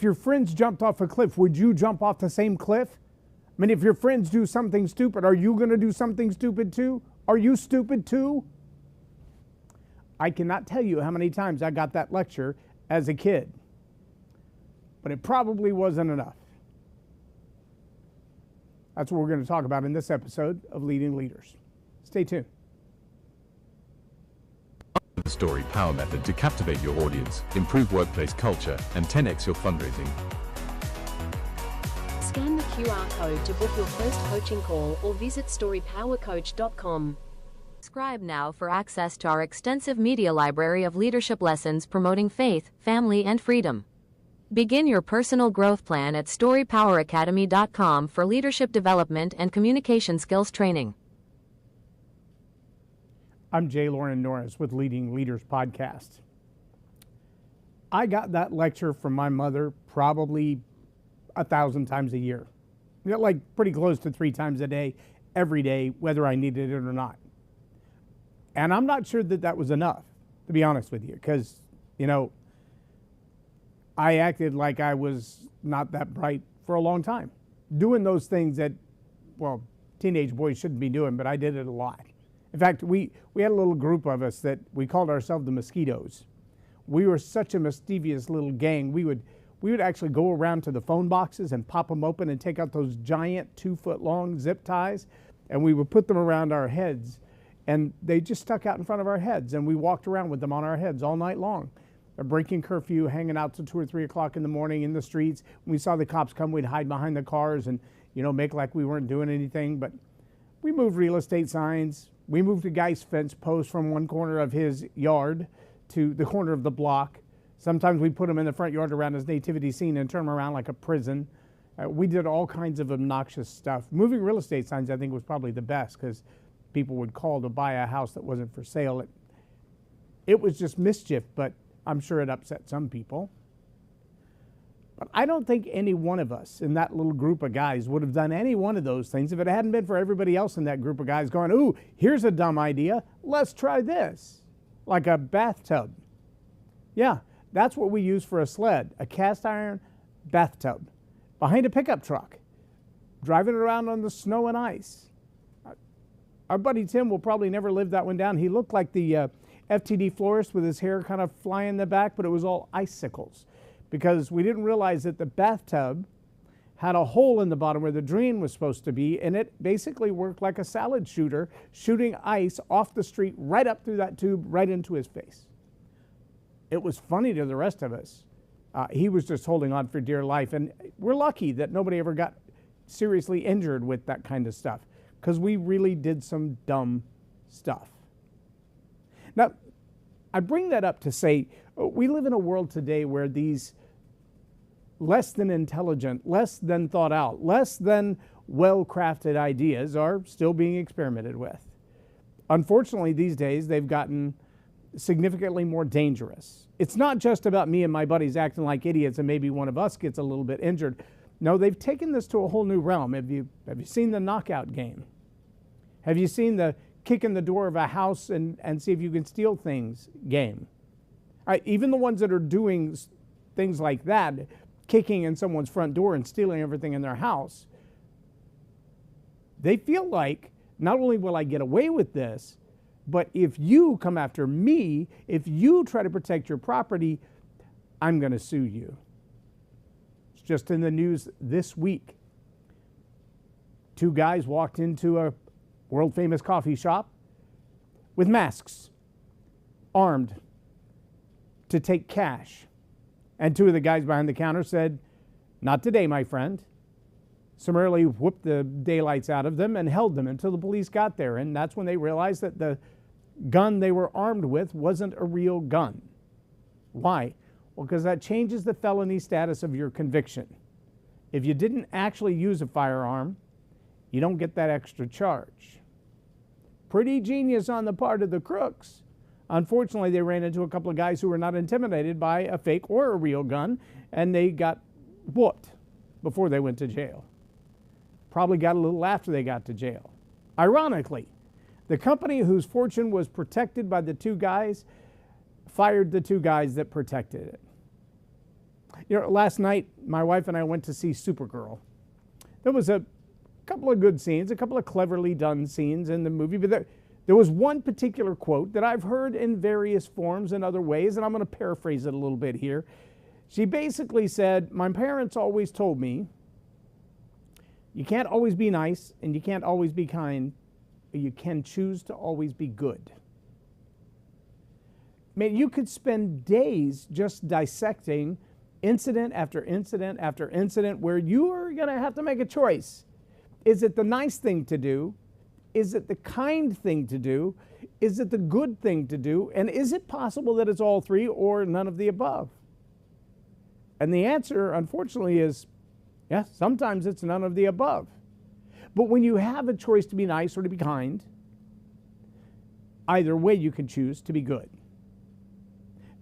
your friends jumped off a cliff, would you jump off the same cliff? I mean, if your friends do something stupid, are you going to do something stupid too? Are you stupid too? I cannot tell you how many times I got that lecture as a kid, but it probably wasn't enough. That's what we're going to talk about in this episode of Leading Leaders. Stay tuned. The Story Power Method to captivate your audience, improve workplace culture, and 10x your fundraising. Scan the QR code to book your first coaching call or visit StoryPowerCoach.com. Subscribe now for access to our extensive media library of leadership lessons promoting faith, family, and freedom. Begin your personal growth plan at StoryPowerAcademy.com for leadership development and communication skills training. I'm Loren Norris with Leading Leaders Podcast. I got that lecture from my mother probably 1,000 times a year. Like pretty close to 3 times a day, every day, whether I needed it or not. And I'm not sure that that was enough, to be honest with you, because, I acted like I was not that bright for a long time, doing those things that, teenage boys shouldn't be doing, but I did it a lot. In fact, we had a little group of us that we called ourselves the Mosquitoes. We were such a mischievous little gang. We would actually go around to the phone boxes and pop them open and take out those giant 2-foot-long zip ties, and we would put them around our heads, and they just stuck out in front of our heads, and we walked around with them on our heads all night long. Breaking curfew, hanging out till 2 or 3 o'clock in the morning in the streets. When we saw the cops come, we'd hide behind the cars and, make like we weren't doing anything. But we moved real estate signs. We moved a guy's fence post from one corner of his yard to the corner of the block. Sometimes we'd put him in the front yard around his nativity scene and turn him around like a prison. We did all kinds of obnoxious stuff. Moving real estate signs, I think, was probably the best because people would call to buy a house that wasn't for sale. It was just mischief, but I'm sure it upset some people. But I don't think any one of us in that little group of guys would have done any one of those things if it hadn't been for everybody else in that group of guys going, ooh, here's a dumb idea. Let's try this. Like a bathtub. Yeah, that's what we use for a sled, a cast iron bathtub behind a pickup truck, driving around on the snow and ice. Our buddy Tim will probably never live that one down. He looked like the FTD florist with his hair kind of flying in the back, but it was all icicles because we didn't realize that the bathtub had a hole in the bottom where the drain was supposed to be, and it basically worked like a salad shooter, shooting ice off the street right up through that tube, right into his face. It was funny to the rest of us. He was just holding on for dear life, and we're lucky that nobody ever got seriously injured with that kind of stuff because we really did some dumb stuff. Now, I bring that up to say we live in a world today where these less than intelligent, less than thought out, less than well-crafted ideas are still being experimented with. Unfortunately, these days, they've gotten significantly more dangerous. It's not just about me and my buddies acting like idiots and maybe one of us gets a little bit injured. No, they've taken this to a whole new realm. Have you seen the knockout game? Have you seen the kick in the door of a house and see if you can steal things game? Even the ones that are doing things like that, kicking in someone's front door and stealing everything in their house, they feel like not only will I get away with this, but if you come after me, if you try to protect your property, I'm going to sue you. It's just in the news this week. 2 guys walked into a world-famous coffee shop with masks, armed, to take cash. And 2 of the guys behind the counter said, "Not today, my friend." Summarily whooped the daylights out of them and held them until the police got there. And that's when they realized that the gun they were armed with wasn't a real gun. Why? Well, because that changes the felony status of your conviction. If you didn't actually use a firearm, you don't get that extra charge. Pretty genius on the part of the crooks. Unfortunately, they ran into a couple of guys who were not intimidated by a fake or a real gun, and they got whooped before they went to jail. Probably got a little after they got to jail. Ironically, the company whose fortune was protected by the 2 guys fired the 2 guys that protected it. You know, last night, my wife and I went to see Supergirl. There was a couple of good scenes, a couple of cleverly done scenes in the movie, but there was one particular quote that I've heard in various forms and other ways, and I'm going to paraphrase it a little bit here. She basically said, my parents always told me, you can't always be nice and you can't always be kind, but you can choose to always be good. I mean, you could spend days just dissecting incident after incident after incident where you are going to have to make a choice. Is it the nice thing to do? Is it the kind thing to do? Is it the good thing to do? And is it possible that it's all three or none of the above? And the answer, unfortunately, is yes, sometimes it's none of the above. But when you have a choice to be nice or to be kind, either way you can choose to be good.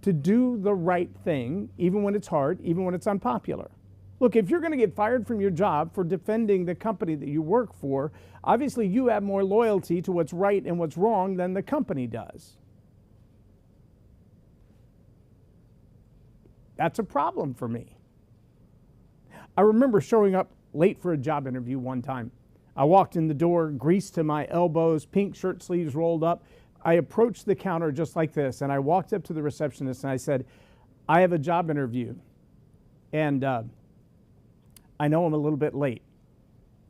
To do the right thing, even when it's hard, even when it's unpopular. Look, if you're going to get fired from your job for defending the company that you work for, obviously you have more loyalty to what's right and what's wrong than the company does. That's a problem for me. I remember showing up late for a job interview one time. I walked in the door, grease to my elbows, pink shirt sleeves rolled up. I approached the counter just like this, and I walked up to the receptionist and I said, I have a job interview, and I know I'm a little bit late.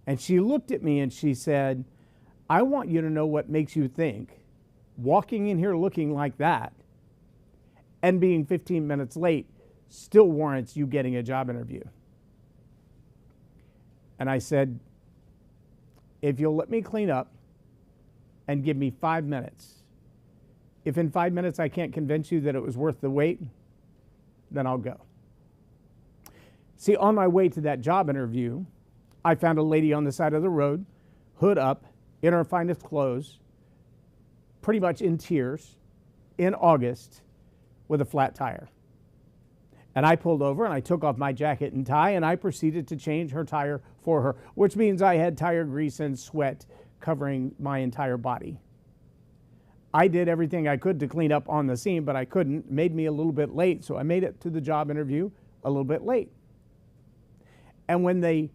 And she looked at me and she said, I want you to know what makes you think walking in here looking like that and being 15 minutes late still warrants you getting a job interview. And I said, if you'll let me clean up and give me 5 minutes, if in 5 minutes I can't convince you that it was worth the wait, then I'll go. See, on my way to that job interview, I found a lady on the side of the road, hood up, in her finest clothes, pretty much in tears, in August, with a flat tire. And I pulled over and I took off my jacket and tie and I proceeded to change her tire for her, which means I had tire grease and sweat covering my entire body. I did everything I could to clean up on the scene, but I couldn't. It made me a little bit late, so I made it to the job interview a little bit late. And when they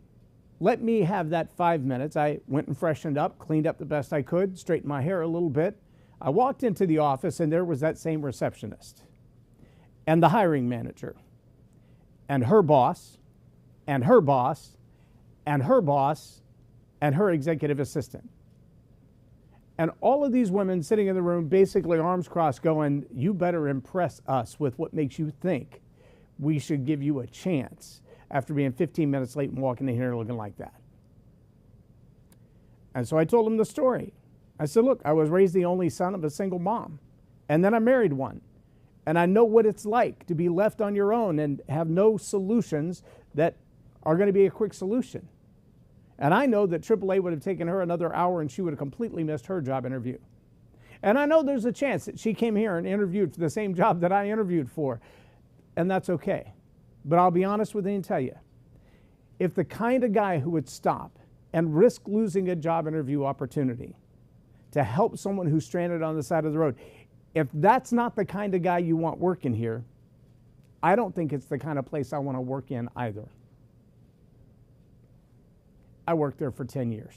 let me have that 5 minutes, I went and freshened up, cleaned up the best I could, straightened my hair a little bit. I walked into the office and there was that same receptionist and the hiring manager and her boss and her boss and her boss and her executive assistant. And all of these women sitting in the room, basically arms crossed, going, you better impress us with what makes you think we should give you a chance after being 15 minutes late and walking in here looking like that. And so I told them the story. I said, look, I was raised the only son of a single mom, and then I married one. And I know what it's like to be left on your own and have no solutions that are going to be a quick solution. And I know that AAA would have taken her another hour and she would have completely missed her job interview. And I know there's a chance that she came here and interviewed for the same job that I interviewed for, and that's okay. But I'll be honest with you and tell you, if the kind of guy who would stop and risk losing a job interview opportunity to help someone who's stranded on the side of the road, if that's not the kind of guy you want working here, I don't think it's the kind of place I want to work in either. I worked there for 10 years.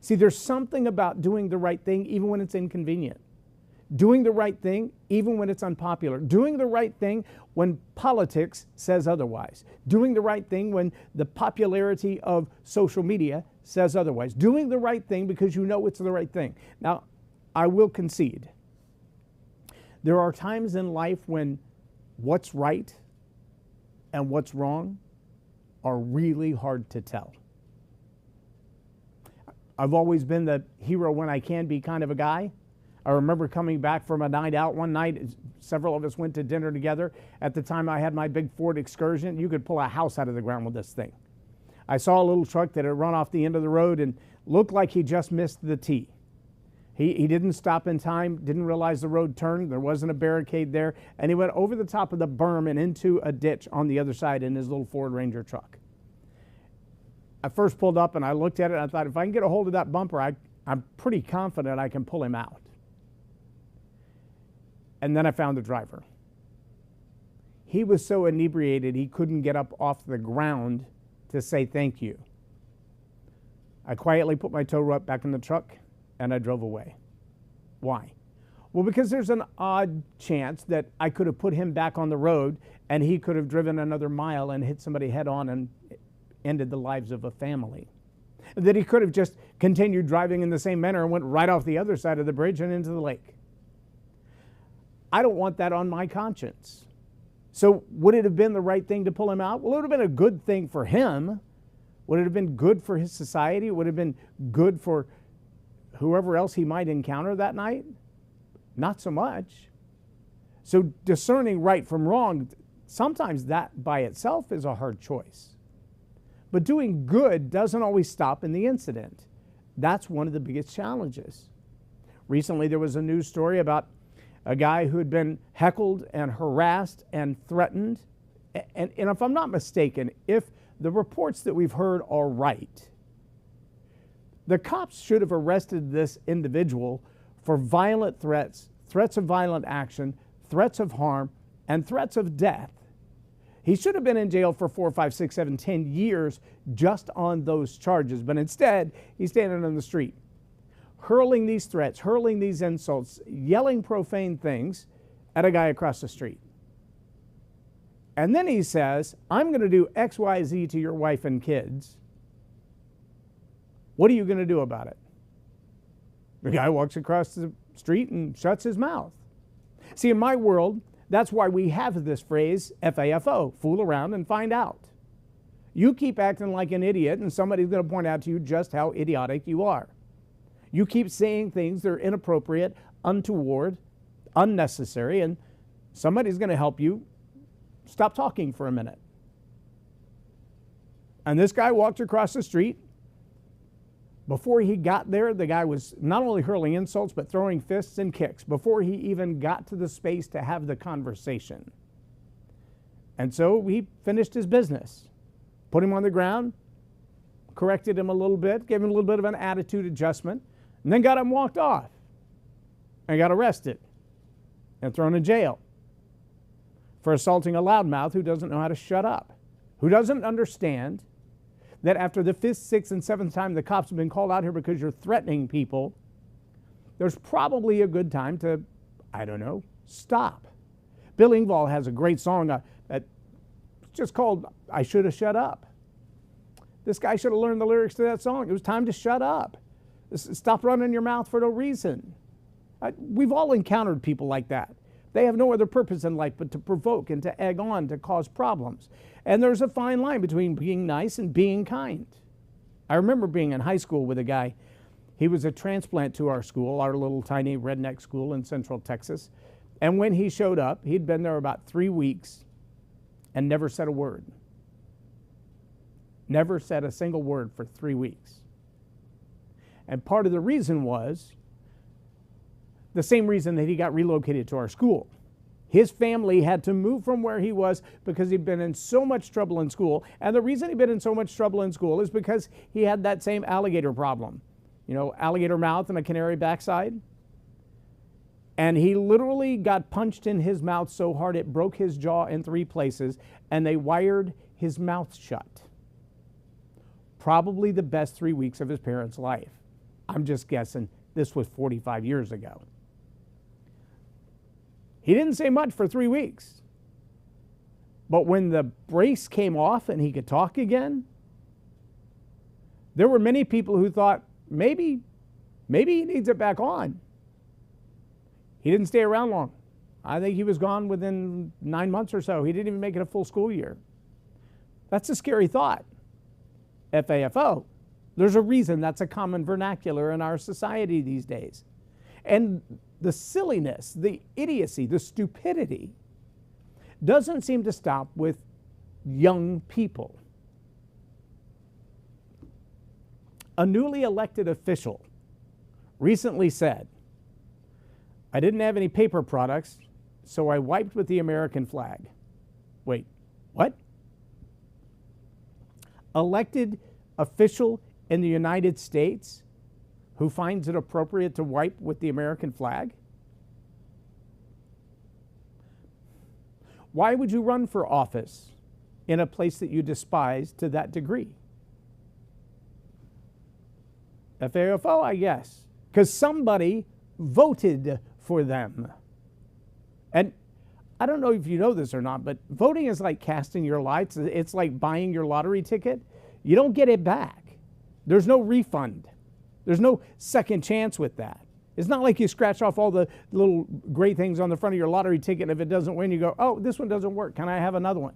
See, there's something about doing the right thing even when it's inconvenient. Doing the right thing even when it's unpopular. Doing the right thing when politics says otherwise. Doing the right thing when the popularity of social media says otherwise. Doing the right thing because you know it's the right thing. Now, I will concede. There are times in life when what's right and what's wrong are really hard to tell. I've always been the hero when I can be kind of a guy. I remember coming back from a night out one night. Several of us went to dinner together. At the time I had my big Ford Excursion. You could pull a house out of the ground with this thing. I saw a little truck that had run off the end of the road and looked like he just missed the T. He didn't stop in time, didn't realize the road turned, there wasn't a barricade there, and he went over the top of the berm and into a ditch on the other side in his little Ford Ranger truck. I first pulled up and I looked at it and I thought, if I can get a hold of that bumper, I'm pretty confident I can pull him out. And then I found the driver. He was so inebriated he couldn't get up off the ground to say thank you. I quietly put my tow rope back in the truck and I drove away. Why? Well, because there's an odd chance that I could have put him back on the road and he could have driven another mile and hit somebody head on and ended the lives of a family. That he could have just continued driving in the same manner and went right off the other side of the bridge and into the lake. I don't want that on my conscience. So would it have been the right thing to pull him out? Well, it would have been a good thing for him. Would it have been good for his society? Would it have been good for whoever else he might encounter that night? Not so much. So discerning right from wrong, sometimes that by itself is a hard choice. But doing good doesn't always stop in the incident. That's one of the biggest challenges. Recently, there was a news story about a guy who had been heckled and harassed and threatened. And if I'm not mistaken, if the reports that we've heard are right, the cops should have arrested this individual for violent threats, threats of violent action, threats of harm, and threats of death. He should have been in jail for 4, 5, 6, 7, 10 years just on those charges. But instead, he's standing on the street, hurling these threats, hurling these insults, yelling profane things at a guy across the street. And then he says, I'm going to do X, Y, Z to your wife and kids. What are you going to do about it? The guy walks across the street and shuts his mouth. See, in my world, that's why we have this phrase, FAFO, fool around and find out. You keep acting like an idiot and somebody's going to point out to you just how idiotic you are. You keep saying things that are inappropriate, untoward, unnecessary, and somebody's going to help you stop talking for a minute. And this guy walked across the street. Before he got there, the guy was not only hurling insults, but throwing fists and kicks before he even got to the space to have the conversation. And so he finished his business, put him on the ground, corrected him a little bit, gave him a little bit of an attitude adjustment, and then got him walked off and got arrested and thrown in jail for assaulting a loudmouth who doesn't know how to shut up, who doesn't understand that after the 5th, 6th, and 7th time the cops have been called out here because you're threatening people, there's probably a good time to, I don't know, stop. Bill Engvall has a great song that's just called I Should Have Shut Up. This guy should have learned the lyrics to that song. It was time to shut up. Stop running your mouth for no reason. We've all encountered people like that. They have no other purpose in life but to provoke and to egg on, to cause problems. And there's a fine line between being nice and being kind. I remember being in high school with a guy. He was a transplant to our school, our little tiny redneck school in Central Texas. And when he showed up, he'd been there about 3 weeks and never said a word. Never said a single word for 3 weeks. And part of the reason was the same reason that he got relocated to our school. His family had to move from where he was because he'd been in so much trouble in school. And the reason he'd been in so much trouble in school is because he had that same alligator problem. You know, alligator mouth and a canary backside. And he literally got punched in his mouth so hard it broke his jaw in 3 places, and they wired his mouth shut. Probably the best 3 weeks of his parents' life. I'm just guessing this was 45 years ago. He didn't say much for 3 weeks. But when the brace came off and he could talk again, there were many people who thought, maybe he needs it back on. He didn't stay around long. I think he was gone within 9 months or so. He didn't even make it a full school year. That's a scary thought. FAFO. There's a reason that's a common vernacular in our society these days. And the silliness, the idiocy, the stupidity doesn't seem to stop with young people. A newly elected official recently said, I didn't have any paper products, so I wiped with the American flag. Wait, what? Elected official in the United States who finds it appropriate to wipe with the American flag? Why would you run for office in a place that you despise to that degree? FAFO, I guess, because somebody voted for them. And I don't know if you know this or not, but voting is like casting your life. It's like buying your lottery ticket. You don't get it back. There's no refund. There's no second chance with that. It's not like you scratch off all the little great things on the front of your lottery ticket. If it doesn't win, you go, oh, this one doesn't work. Can I have another one?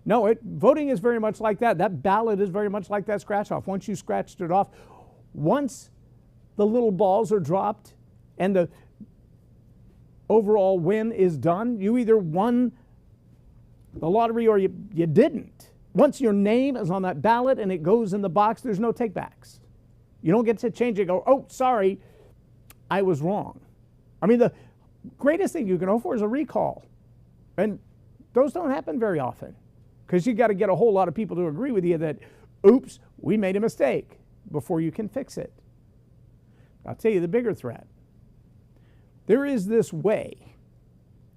No, voting is very much like that. That ballot is very much like that scratch off. Once you scratched it off, once the little balls are dropped and the overall win is done, you either won the lottery or you didn't. Once your name is on that ballot and it goes in the box, there's no takebacks. You don't get to change it and go, oh, sorry, I was wrong. I mean, the greatest thing you can hope for is a recall. And those don't happen very often because you got to get a whole lot of people to agree with you that, oops, we made a mistake before you can fix it. I'll tell you the bigger threat. There is this way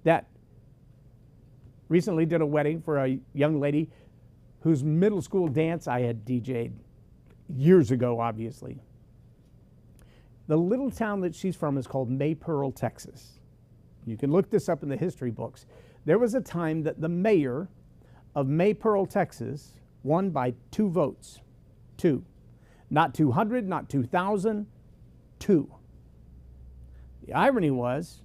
that recently did a wedding for a young lady whose middle school dance I had DJ'd years ago, obviously. The little town that she's from is called Maypearl, Texas. You can look this up in the history books. There was a time that the mayor of Maypearl, Texas won by 2 votes. 2. Not 200, not 2,000, 2. The irony was,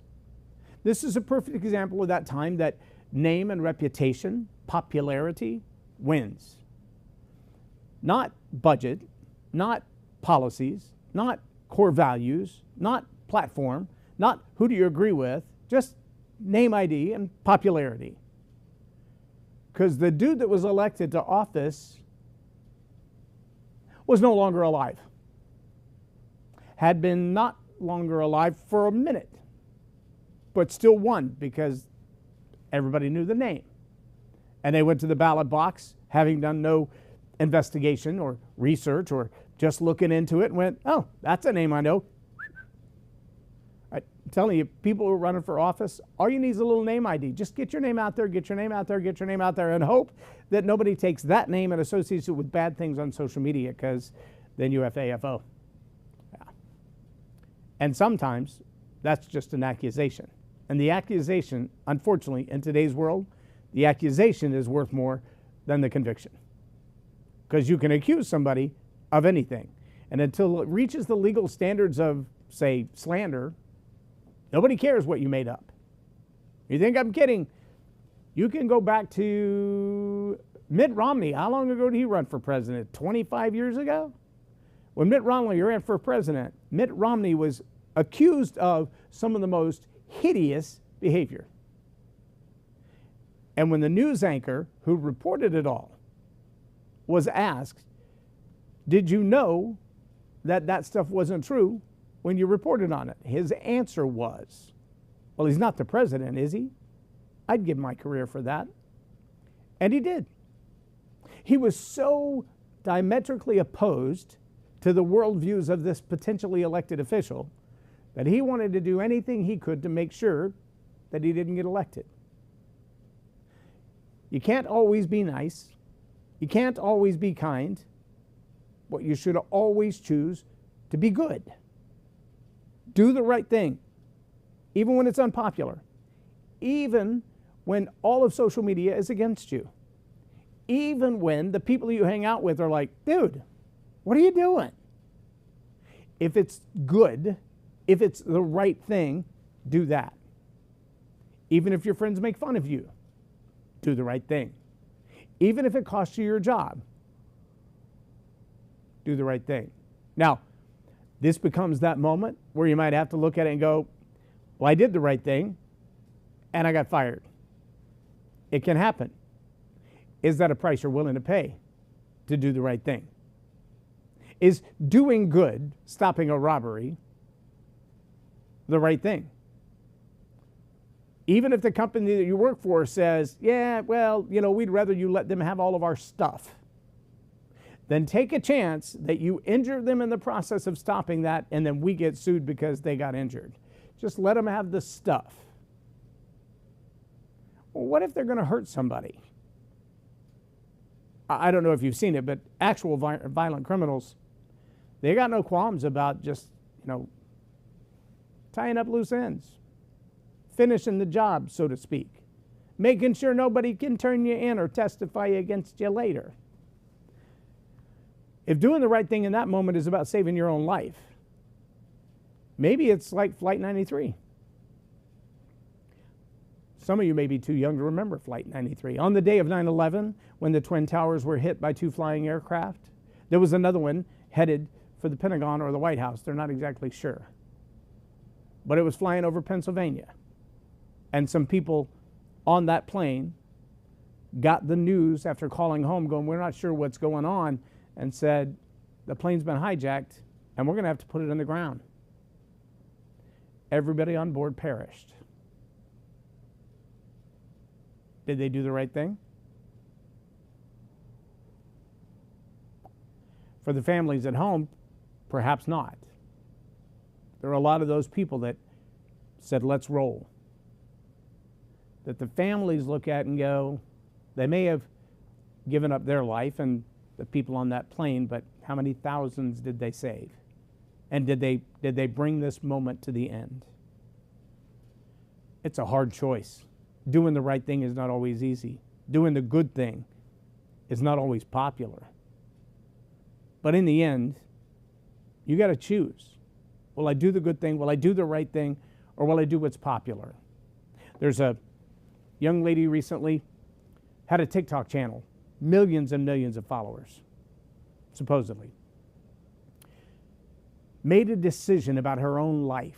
this is a perfect example of that time that name and reputation, popularity, wins. Not budget, not policies, not core values, not platform, not who do you agree with, just name ID and popularity. Because the dude that was elected to office was no longer alive. Had been not longer alive for a minute, but still won because everybody knew the name. And they went to the ballot box having done no investigation or research or just looking into it and went, oh, that's a name I know. I'm telling you, people who are running for office, all you need is a little name ID. Just get your name out there, get your name out there, get your name out there, and hope that nobody takes that name and associates it with bad things on social media, because then you have FAFO. Yeah. And sometimes that's just an accusation. And the accusation, unfortunately, in today's world, the accusation is worth more than the conviction. Because you can accuse somebody of anything. And until it reaches the legal standards of, say, slander, nobody cares what you made up. You think I'm kidding? You can go back to Mitt Romney. How long ago did he run for president? 25 years ago? When Mitt Romney ran for president, Mitt Romney was accused of some of the most hideous behavior. And when the news anchor who reported it all was asked, did you know that that stuff wasn't true when you reported on it? His answer was, well, he's not the president, is he? I'd give my career for that. And he did. He was so diametrically opposed to the worldviews of this potentially elected official that he wanted to do anything he could to make sure that he didn't get elected. You can't always be nice. You can't always be kind. But you should always choose to be good. Do the right thing, even when it's unpopular, even when all of social media is against you, even when the people you hang out with are like, dude, what are you doing? If it's good, if it's the right thing, do that. Even if your friends make fun of you, do the right thing. Even if it costs you your job, do the right thing. Now, this becomes that moment where you might have to look at it and go, well, I did the right thing and I got fired. It can happen. Is that a price you're willing to pay to do the right thing? Is doing good, stopping a robbery, the right thing? Even if the company that you work for says, yeah, well, you know, we'd rather you let them have all of our stuff, then take a chance that you injure them in the process of stopping that, and then we get sued because they got injured. Just let them have the stuff. Well, what if they're going to hurt somebody? I don't know if you've seen it, but actual violent criminals, they got no qualms about just, tying up loose ends, finishing the job, so to speak, making sure nobody can turn you in or testify against you later. If doing the right thing in that moment is about saving your own life, maybe it's like Flight 93. Some of you may be too young to remember Flight 93. On the day of 9/11, when the Twin Towers were hit by 2 flying aircraft, there was another one headed for the Pentagon or the White House. They're not exactly sure. But it was flying over Pennsylvania. And some people on that plane got the news after calling home going, we're not sure what's going on, and said, the plane's been hijacked and we're going to have to put it in the ground. Everybody on board perished. Did they do the right thing? For the families at home, perhaps not. There are a lot of those people that said, let's roll. That the families look at and go, they may have given up their life and the people on that plane, but how many thousands did they save? And did they bring this moment to the end? It's a hard choice. Doing the right thing is not always easy. Doing the good thing is not always popular. But in the end, you got to choose. Will I do the good thing? Will I do the right thing? Or will I do what's popular? There's a young lady recently had a TikTok channel, millions and millions of followers, supposedly. Made a decision about her own life.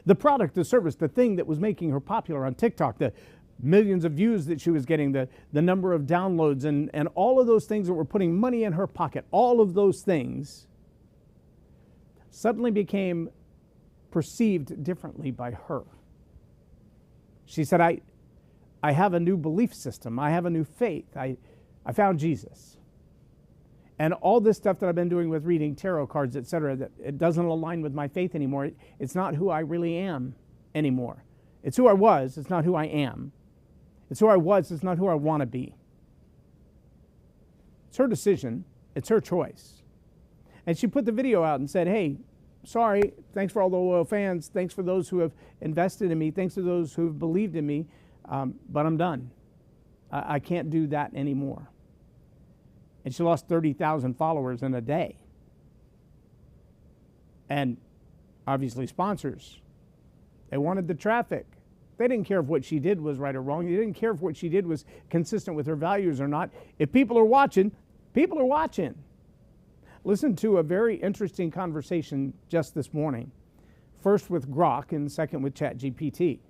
The product, the service, the thing that was making her popular on TikTok, the millions of views that she was getting, the number of downloads, and all of those things that were putting money in her pocket, all of those things suddenly became perceived differently by her. She said, I have a new belief system. I have a new faith. I found Jesus. And all this stuff that I've been doing with reading tarot cards, etc., that it doesn't align with my faith anymore. It's not who I really am anymore. It's who I was. It's not who I am. It's who I was. It's not who I want to be. It's her decision. It's her choice. And she put the video out and said, hey, sorry, thanks for all the loyal fans. Thanks for those who have invested in me. Thanks to those who have believed in me. But I'm done. I can't do that anymore. And she lost 30,000 followers in a day. And obviously sponsors, they wanted the traffic. They didn't care if what she did was right or wrong. They didn't care if what she did was consistent with her values or not. If people are watching, people are watching. Listen to a very interesting conversation just this morning. First with Grok and second with ChatGPT.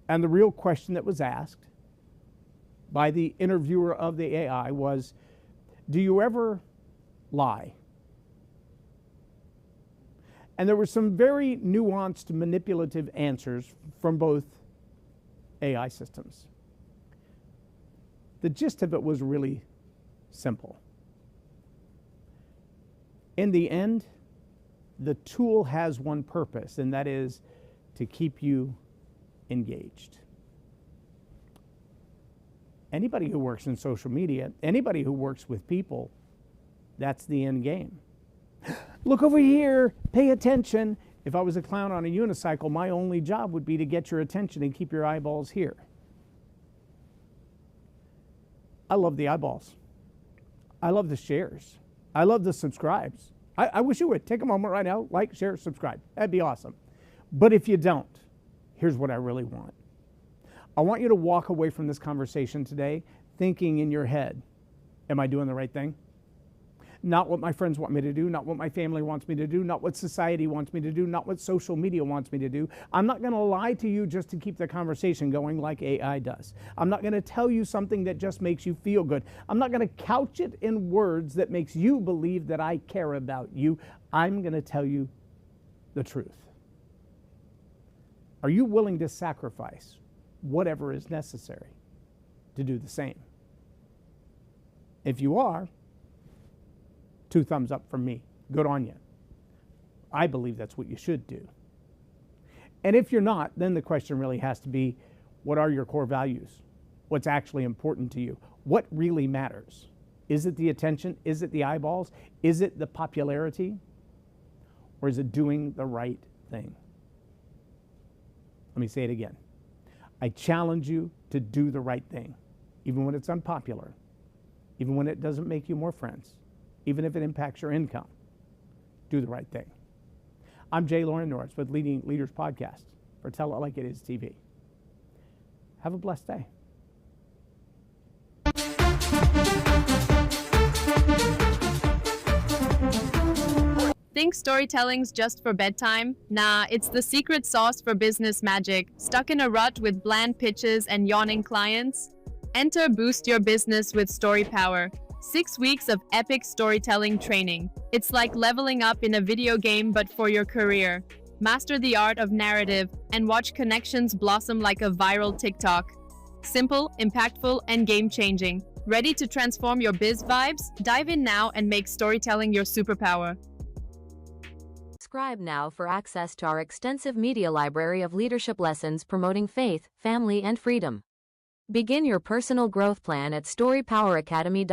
And the real question that was asked by the interviewer of the AI was, do you ever lie? And there were some very nuanced, manipulative answers from both AI systems. The gist of it was really simple. In the end, the tool has one purpose, and that is to keep you engaged. Anybody who works in social media, anybody who works with people, that's the end game. Look over here, pay attention. If I was a clown on a unicycle, my only job would be to get your attention and keep your eyeballs here. I love the eyeballs. I love the shares. I love the subscribes. I wish you would. Take a moment right now, like, share, subscribe. That'd be awesome. But if you don't, here's what I really want. I want you to walk away from this conversation today thinking in your head, am I doing the right thing? Not what my friends want me to do, not what my family wants me to do, not what society wants me to do, not what social media wants me to do. I'm not going to lie to you just to keep the conversation going like AI does. I'm not going to tell you something that just makes you feel good. I'm not going to couch it in words that makes you believe that I care about you. I'm going to tell you the truth. Are you willing to sacrifice whatever is necessary to do the same? If you are, 2 thumbs up from me. Good on you. I believe that's what you should do. And if you're not, then the question really has to be, What are your core values? What's actually important to you? What really matters? Is it the attention? Is it the eyeballs? Is it the popularity? Or is it doing the right thing? Let me say it again. I challenge you to do the right thing, even when it's unpopular, even when it doesn't make you more friends, even if it impacts your income. Do the right thing. I'm Loren Norris with Leading Leaders Podcast for Tell It Like It Is TV. Have a blessed day. Think storytelling's just for bedtime? Nah, it's the secret sauce for business magic. Stuck in a rut with bland pitches and yawning clients? Enter Boost Your Business with StoryPower. 6 weeks of epic storytelling training. It's like leveling up in a video game but for your career. Master the art of narrative and watch connections blossom like a viral TikTok. Simple, impactful, and game-changing. Ready to transform your biz vibes? Dive in now and make storytelling your superpower. Subscribe now for access to our extensive media library of leadership lessons promoting faith, family, and freedom. Begin your personal growth plan at StoryPowerAcademy.com.